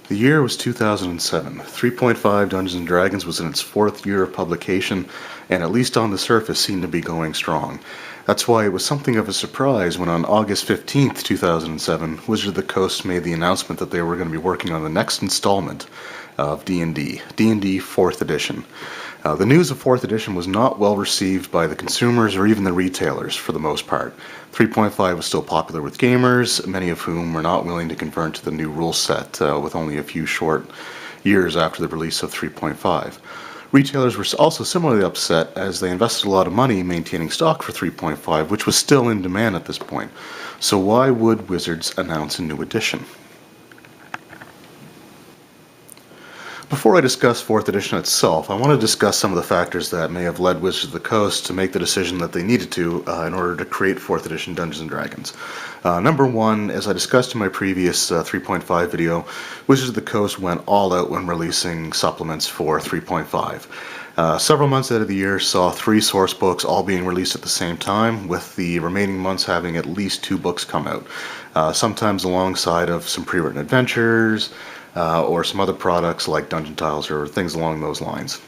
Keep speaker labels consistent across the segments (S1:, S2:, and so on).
S1: The year was 2007. 3.5 Dungeons & Dragons was in its fourth year of publication, and at least on the surface seemed to be going strong. That's why it was something of a surprise when on August 15th, 2007, Wizards of the Coast made the announcement that they were going to be working on the next installment of D&D 4th Edition. The news of 4th Edition was not well received by the consumers or even the retailers for the most part. 3.5 was still popular with gamers, many of whom were not willing to convert to the new rule set with only a few short years after the release of 3.5. Retailers were also similarly upset as they invested a lot of money maintaining stock for 3.5, which was still in demand at this point. So why would Wizards announce a new edition? Before I discuss 4th Edition itself, I want to discuss some of the factors that may have led Wizards of the Coast to make the decision that they needed to in order to create 4th Edition Dungeons & Dragons. Number one, as I discussed in my previous 3.5 video, Wizards of the Coast went all out when releasing supplements for 3.5. Several months out of the year saw 3 source books all being released at the same time, with the remaining months having at least 2 books come out, sometimes alongside of some pre-written adventures, or some other products like dungeon tiles or things along those lines.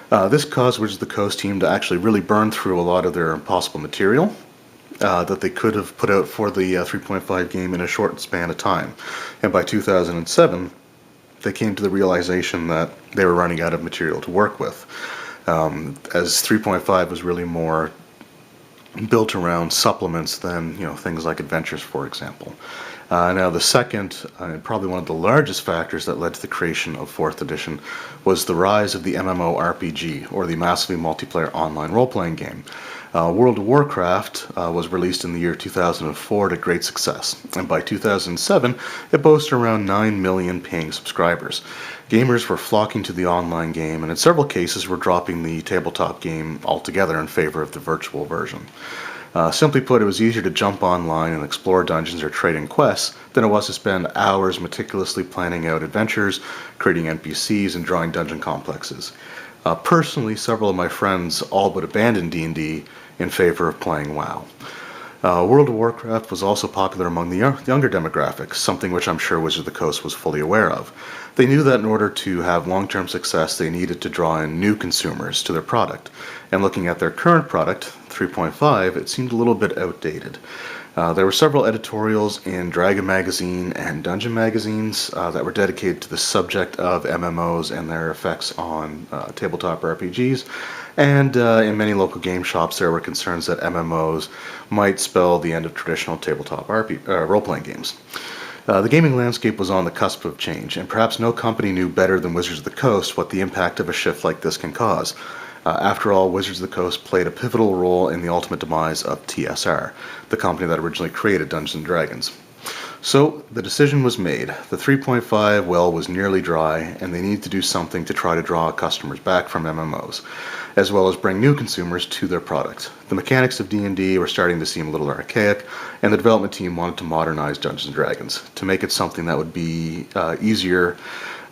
S1: This caused Wizards of the Coast team to actually really burn through a lot of their possible material that they could have put out for the 3.5 game in a short span of time. And by 2007, they came to the realization that they were running out of material to work with, as 3.5 was really more built around supplements than things like adventures, for example. Now, the second, and probably one of the largest factors that led to the creation of 4th Edition was the rise of the MMORPG, or the massively multiplayer online role-playing game. World of Warcraft was released in the year 2004 to great success, and by 2007 it boasted around 9 million paying subscribers. Gamers were flocking to the online game, and in several cases were dropping the tabletop game altogether in favor of the virtual version. Simply put, it was easier to jump online and explore dungeons or trade in quests than it was to spend hours meticulously planning out adventures, creating NPCs, and drawing dungeon complexes. Personally, several of my friends all but abandoned D&D in favor of playing WoW. World of Warcraft was also popular among the younger demographics, something which I'm sure Wizards of the Coast was fully aware of. They knew that in order to have long-term success, they needed to draw in new consumers to their product. And looking at their current product, 3.5, it seemed a little bit outdated. There were several editorials in Dragon Magazine and Dungeon magazines that were dedicated to the subject of MMOs and their effects on tabletop RPGs. And in many local game shops, there were concerns that MMOs might spell the end of traditional tabletop role-playing games. The gaming landscape was on the cusp of change, and perhaps no company knew better than Wizards of the Coast what the impact of a shift like this can cause. After all, Wizards of the Coast played a pivotal role in the ultimate demise of TSR, the company that originally created Dungeons & Dragons. So, the decision was made. The 3.5 well was nearly dry, and they needed to do something to try to draw customers back from MMOs, as well as bring new consumers to their product. The mechanics of D&D were starting to seem a little archaic, and the development team wanted to modernize Dungeons & Dragons, to make it something that would be easier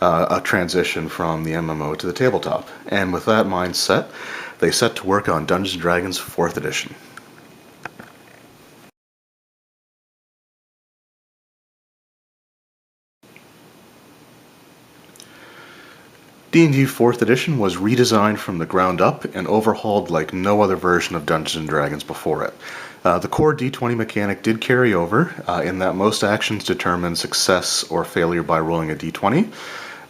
S1: a transition from the MMO to the tabletop. And with that mindset, they set to work on Dungeons & Dragons 4th Edition. D&D 4th Edition was redesigned from the ground up and overhauled like no other version of Dungeons & Dragons before it. The core D20 mechanic did carry over, in that most actions determine success or failure by rolling a D20,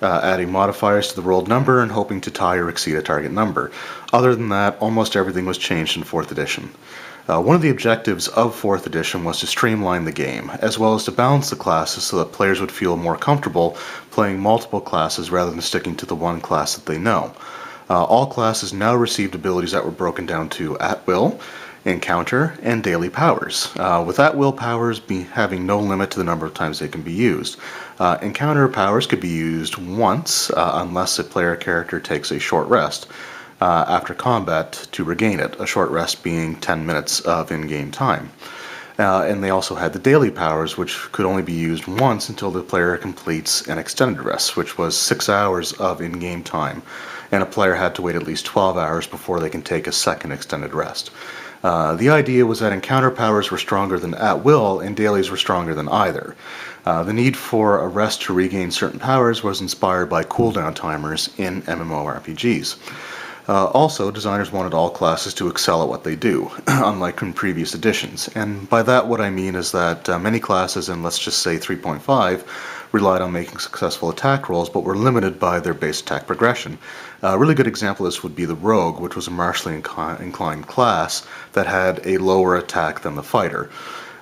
S1: adding modifiers to the rolled number and hoping to tie or exceed a target number. Other than that, almost everything was changed in 4th Edition. One of the objectives of 4th Edition was to streamline the game, as well as to balance the classes so that players would feel more comfortable playing multiple classes rather than sticking to the one class that they know. All classes now received abilities that were broken down to At-Will, Encounter, and Daily Powers, with At-Will powers having no limit to the number of times they can be used. Encounter powers could be used once, unless a player character takes a short rest after combat to regain it, a short rest being 10 minutes of in-game time. And they also had the daily powers, which could only be used once until the player completes an extended rest, which was 6 hours of in-game time, and a player had to wait at least 12 hours before they can take a second extended rest. The idea was that encounter powers were stronger than at will, and dailies were stronger than either. The need for a rest to regain certain powers was inspired by cooldown timers in MMORPGs. Also, designers wanted all classes to excel at what they do, unlike in previous editions. And by that, what I mean is that many classes in, let's just say, 3.5 relied on making successful attack rolls, but were limited by their base attack progression. A really good example of this would be the Rogue, which was a martially inclined class that had a lower attack than the Fighter.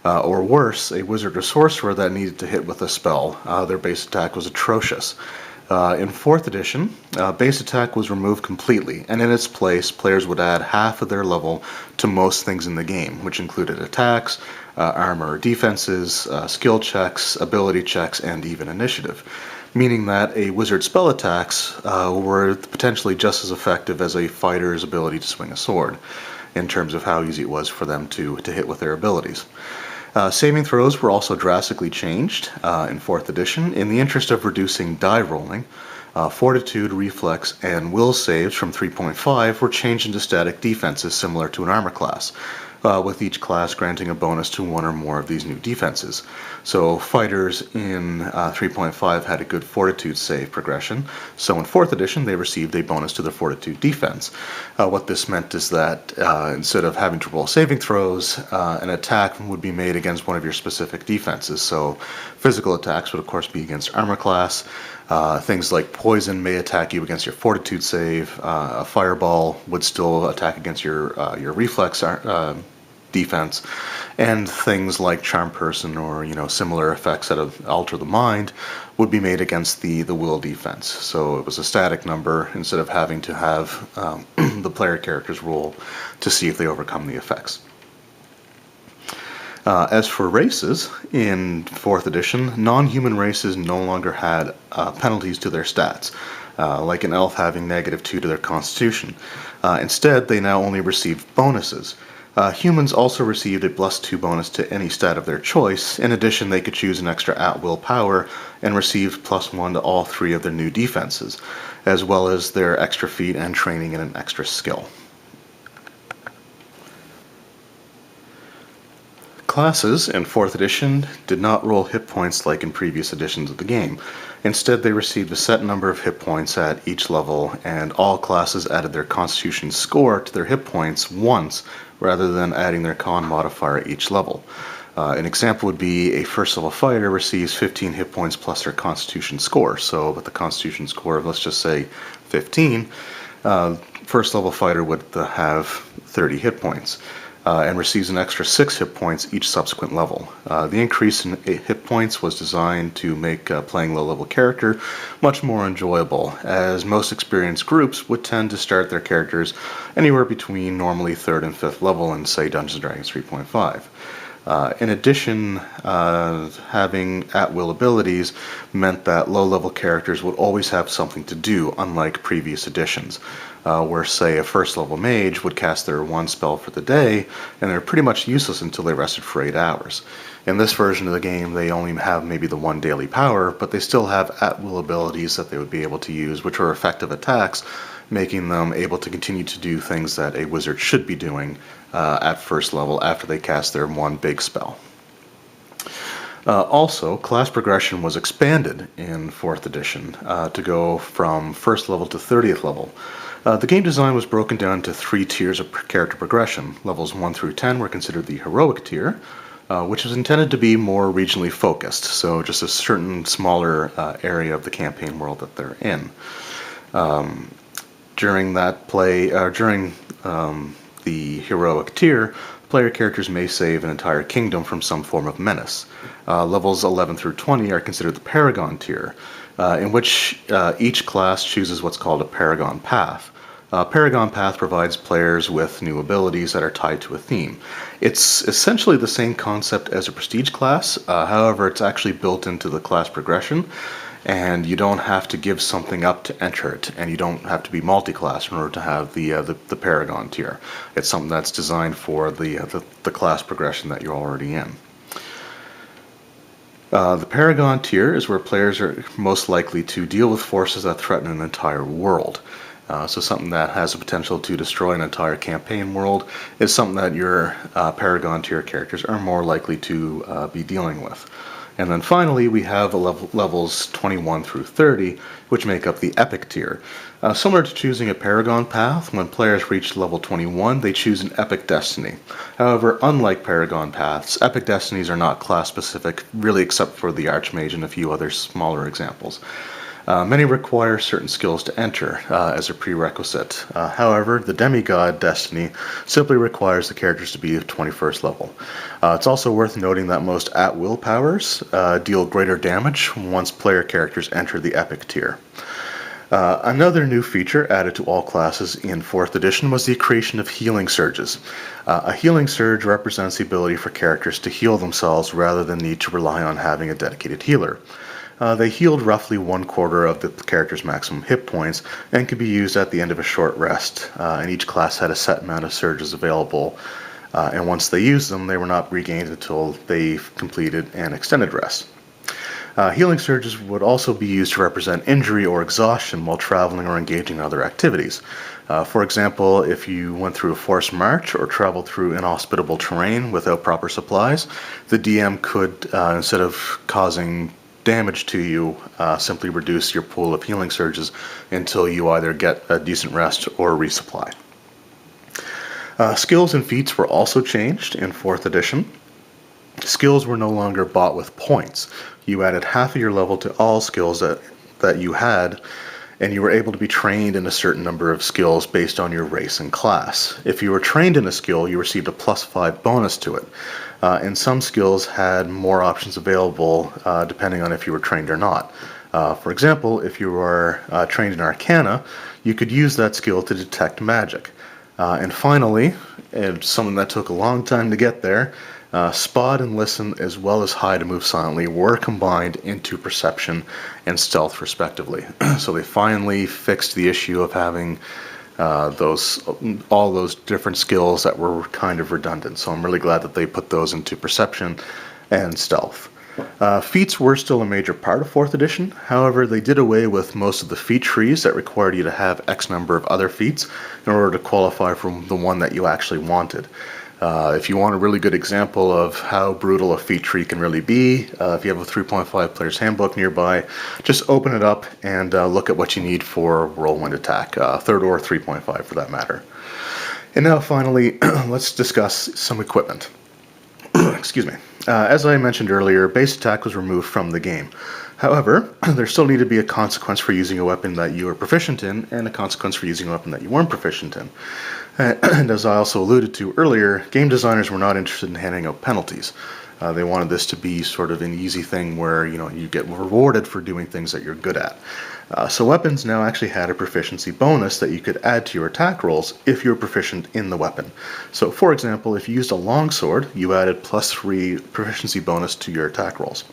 S1: Or worse, a Wizard or Sorcerer that needed to hit with a spell. Their base attack was atrocious. In 4th edition, base attack was removed completely, and in its place, players would add half of their level to most things in the game, which included attacks, armor or defenses, skill checks, ability checks, and even initiative, meaning that a wizard's spell attacks were potentially just as effective as a fighter's ability to swing a sword, in terms of how easy it was for them to hit with their abilities. Saving throws were also drastically changed in 4th edition in the interest of reducing die rolling. Fortitude, Reflex, and Will saves from 3.5 were changed into static defenses similar to an armor class, with each class granting a bonus to one or more of these new defenses. So fighters in 3.5 had a good Fortitude save progression, so in 4th edition they received a bonus to their Fortitude defense. What this meant is that instead of having to roll saving throws, an attack would be made against one of your specific defenses. So physical attacks would of course be against armor class. Things like poison may attack you against your Fortitude save. A fireball would still attack against your reflex defense, and things like charm person or similar effects that alter the mind would be made against the will defense. So it was a static number instead of having to have the player characters roll to see if they overcome the effects. As for races, in 4th edition, non-human races no longer had penalties to their stats, like an elf having -2 to their constitution. Instead, they now only received bonuses. Humans also received a +2 bonus to any stat of their choice. In addition, they could choose an extra at-will power and received +1 to all 3 of their new defenses, as well as their extra feat and training in an extra skill. Classes in 4th edition did not roll hit points like in previous editions of the game. Instead, they received a set number of hit points at each level, and all classes added their constitution score to their hit points once, rather than adding their con modifier at each level. An example would be a first level fighter receives 15 hit points plus their constitution score. So with the constitution score of, let's just say, 15, first level fighter would have 30 hit points. And receives an extra 6 hit points each subsequent level. The increase in hit points was designed to make playing low-level character much more enjoyable, as most experienced groups would tend to start their characters anywhere between normally 3rd and 5th level in, say, Dungeons & Dragons 3.5. In addition, having at-will abilities meant that low-level characters would always have something to do, unlike previous editions, where, say, a first-level mage would cast their one spell for the day, and they're pretty much useless until they rested for 8 hours. In this version of the game, they only have maybe the one daily power, but they still have at-will abilities that they would be able to use, which are effective attacks, making them able to continue to do things that a wizard should be doing at first level after they cast their one big spell. Also, class progression was expanded in 4th edition to go from 1st level to 30th level. The game design was broken down into 3 tiers of character progression. Levels 1 through 10 were considered the heroic tier, which was intended to be more regionally focused, so just a certain smaller area of the campaign world that they're in. During the heroic tier, player characters may save an entire kingdom from some form of menace. Levels 11 through 20 are considered the Paragon tier, in which each class chooses what's called a Paragon Path. Paragon Path provides players with new abilities that are tied to a theme. It's essentially the same concept as a prestige class, however it's actually built into the class progression, and you don't have to give something up to enter it, and you don't have to be multi-class in order to have the Paragon tier. It's something that's designed for the class progression that you're already in. The Paragon tier is where players are most likely to deal with forces that threaten an entire world. So something that has the potential to destroy an entire campaign world is something that your Paragon tier characters are more likely to be dealing with. And then finally, we have levels 21 through 30, which make up the Epic tier. Similar to choosing a Paragon path, when players reach level 21, they choose an Epic Destiny. However, unlike Paragon paths, Epic Destinies are not class-specific, really except for the Archmage and a few other smaller examples. Many require certain skills to enter as a prerequisite. However, the Demigod Destiny simply requires the characters to be of 21st level. It's also worth noting that most at-will powers deal greater damage once player characters enter the Epic tier. Another new feature added to all classes in 4th edition was the creation of healing surges. A healing surge represents the ability for characters to heal themselves rather than need to rely on having a dedicated healer. They healed roughly 1/4 of the character's maximum hit points and could be used at the end of a short rest, and each class had a set amount of surges available, and once they used them, they were not regained until they completed an extended rest. Healing surges would also be used to represent injury or exhaustion while traveling or engaging in other activities. For example, if you went through a forced march or traveled through inhospitable terrain without proper supplies, the DM could, instead of causing damage to you, simply reduce your pool of healing surges until you either get a decent rest or resupply. Skills and feats were also changed in 4th edition. Skills were no longer bought with points. You added half of your level to all skills that you had, and you were able to be trained in a certain number of skills based on your race and class. If you were trained in a skill, you received a +5 bonus to it. And some skills had more options available depending on if you were trained or not. For example, if you were trained in Arcana, you could use that skill to detect magic. And finally, and something that took a long time to get there, Spot and Listen, as well as Hide and Move Silently, were combined into Perception and Stealth, respectively. So they finally fixed the issue of having all those different skills that were kind of redundant. So I'm really glad that they put those into Perception and Stealth. Feats were still a major part of 4th edition. However, they did away with most of the feat trees that required you to have X number of other feats in order to qualify for the one that you actually wanted. If you want a really good example of how brutal a feat tree can really be, if you have a 3.5 player's handbook nearby, just open it up and look at what you need for whirlwind attack, 3rd or 3.5 for that matter. And now finally, let's discuss some equipment. Excuse me. As I mentioned earlier, base attack was removed from the game. However, there still needed to be a consequence for using a weapon that you were proficient in, and a consequence for using a weapon that you weren't proficient in. And as I also alluded to earlier, game designers were not interested in handing out penalties. They wanted this to be sort of an easy thing where you get rewarded for doing things that you're good at. So weapons now actually had a proficiency bonus that you could add to your attack rolls if you're proficient in the weapon. So for example, if you used a longsword, you added +3 proficiency bonus to your attack rolls.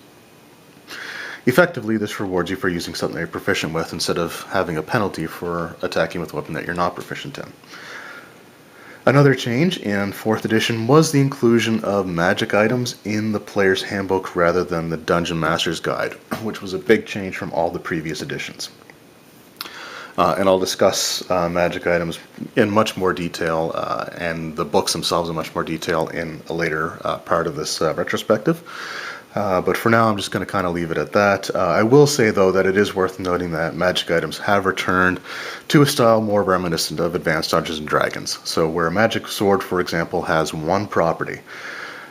S1: Effectively, this rewards you for using something you're proficient with instead of having a penalty for attacking with a weapon that you're not proficient in. Another change in 4th edition was the inclusion of magic items in the player's handbook rather than the Dungeon Master's Guide, which was a big change from all the previous editions. And I'll discuss magic items in much more detail and the books themselves in much more detail in a later part of this retrospective. But for now, I'm just going to kind of leave it at that. I will say, though, that it is worth noting that magic items have returned to a style more reminiscent of Advanced Dungeons & Dragons. So where a magic sword, for example, has one property,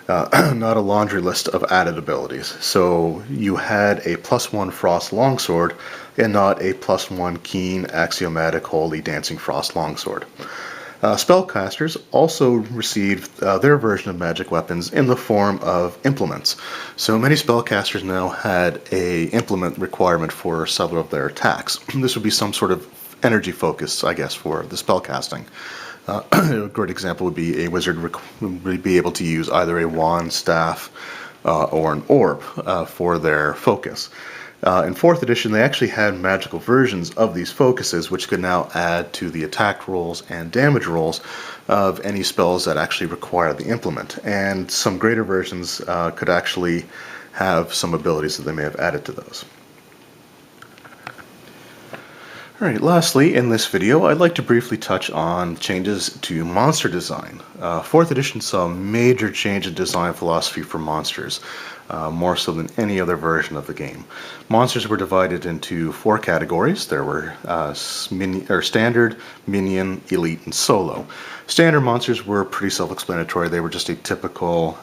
S1: not a laundry list of added abilities. So you had a +1 Frost Longsword and not a +1 Keen, Axiomatic, Holy, Dancing Frost Longsword. Spellcasters also received their version of magic weapons in the form of implements. So many spellcasters now had a implement requirement for several of their attacks. This would be some sort of energy focus, I guess, for the spellcasting. A great example would be a wizard would be able to use either a wand, staff, or an orb for their focus. In 4th edition, they actually had magical versions of these focuses, which could now add to the attack rolls and damage rolls of any spells that actually require the implement. And some greater versions could actually have some abilities that they may have added to those. Alright, lastly, in this video, I'd like to briefly touch on changes to monster design. 4th edition saw a major change in design philosophy for monsters, more so than any other version of the game. Monsters were divided into 4 categories. There were standard, minion, elite, and solo. Standard monsters were pretty self-explanatory. They were just a typical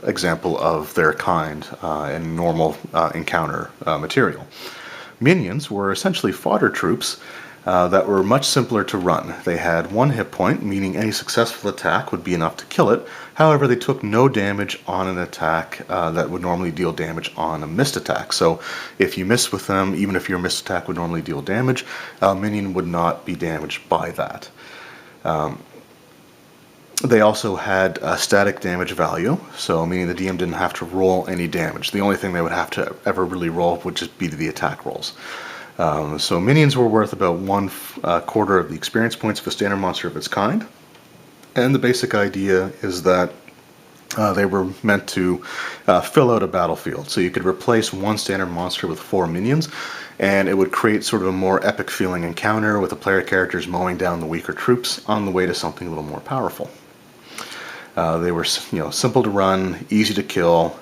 S1: example of their kind in normal encounter material. Minions were essentially fodder troops that were much simpler to run. They had 1 hit point, meaning any successful attack would be enough to kill it. However, they took no damage on an attack that would normally deal damage on a missed attack. So if you miss with them, even if your missed attack would normally deal damage, a minion would not be damaged by that. They also had a static damage value, so meaning the DM didn't have to roll any damage. The only thing they would have to ever really roll would just be the attack rolls. So minions were worth about 1/4 of the experience points of a standard monster of its kind. And the basic idea is that they were meant to fill out a battlefield. So you could replace 1 standard monster with 4 minions, and it would create sort of a more epic feeling encounter with the player characters mowing down the weaker troops on the way to something a little more powerful. They were, simple to run, easy to kill,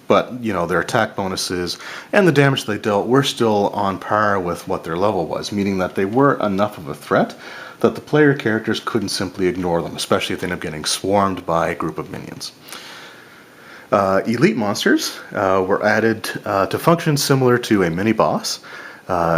S1: but their attack bonuses and the damage they dealt were still on par with what their level was, meaning that they were enough of a threat that the player characters couldn't simply ignore them, especially if they ended up getting swarmed by a group of minions. Elite monsters were added to function similar to a mini-boss,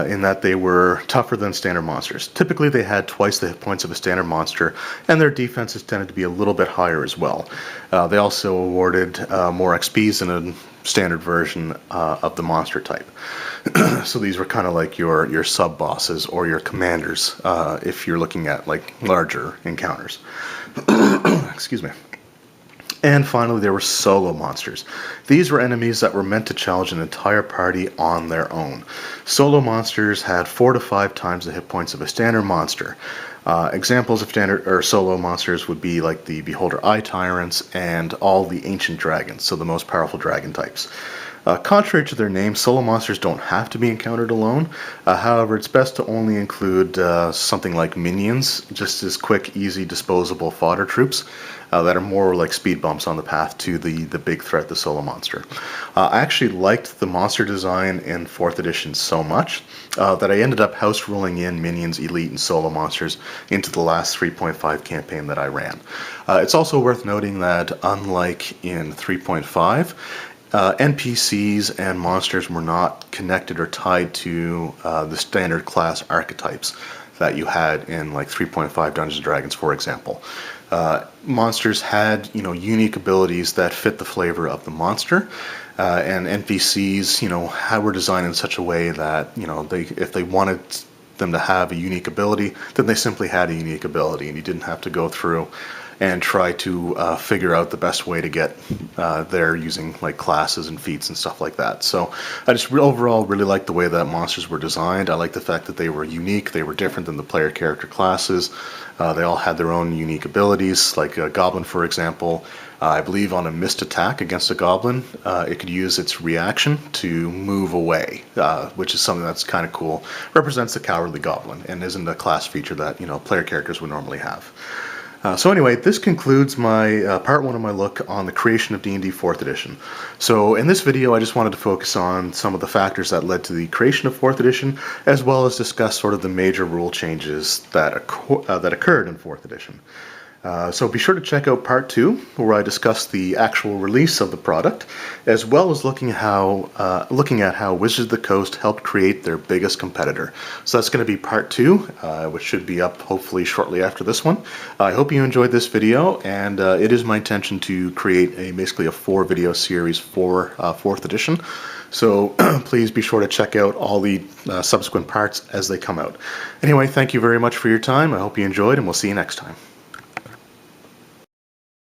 S1: in that they were tougher than standard monsters. Typically they had twice the hit points of a standard monster, and their defenses tended to be a little bit higher as well. They also awarded more XPs than a standard version of the monster type. So these were kind of like your sub-bosses or your commanders, if you're looking at like larger encounters. Excuse me. And finally, there were solo monsters. These were enemies that were meant to challenge an entire party on their own. Solo monsters had 4 to 5 times the hit points of a standard monster. Examples of standard or solo monsters would be like the Beholder Eye Tyrants and all the ancient dragons, so the most powerful dragon types. Contrary to their name, solo monsters don't have to be encountered alone. However, it's best to only include something like minions, just as quick, easy, disposable fodder troops that are more like speed bumps on the path to the big threat, the solo monster. I actually liked the monster design in 4th edition so much that I ended up house ruling in minions, elite, and solo monsters into the last 3.5 campaign that I ran. It's also worth noting that unlike in 3.5, NPCs and monsters were not connected or tied to the standard class archetypes that you had in like 3.5 Dungeons & Dragons, for example. Monsters had, unique abilities that fit the flavor of the monster, and NPCs, were designed in such a way that, if they wanted them to have a unique ability, then they simply had a unique ability, and you didn't have to go through and try to figure out the best way to get there using like classes and feats and stuff like that. So I just overall really like the way that monsters were designed. I like the fact that they were unique, they were different than the player character classes. They all had their own unique abilities, like a goblin, for example. I believe on a missed attack against a goblin, it could use its reaction to move away, which is something that's kind of cool. Represents the cowardly goblin and isn't a class feature that player characters would normally have. So anyway, this concludes my part 1 of my look on the creation of D&D 4th edition. So in this video, I just wanted to focus on some of the factors that led to the creation of 4th edition, as well as discuss sort of the major rule changes that occurred in 4th edition. So be sure to check out part 2, where I discuss the actual release of the product, as well as looking at how Wizards of the Coast helped create their biggest competitor. So that's going to be part 2, which should be up hopefully shortly after this one. I hope you enjoyed this video, and it is my intention to create basically a 4-video series for 4th edition. So please be sure to check out all the subsequent parts as they come out. Anyway, thank you very much for your time. I hope you enjoyed, and we'll see you next time.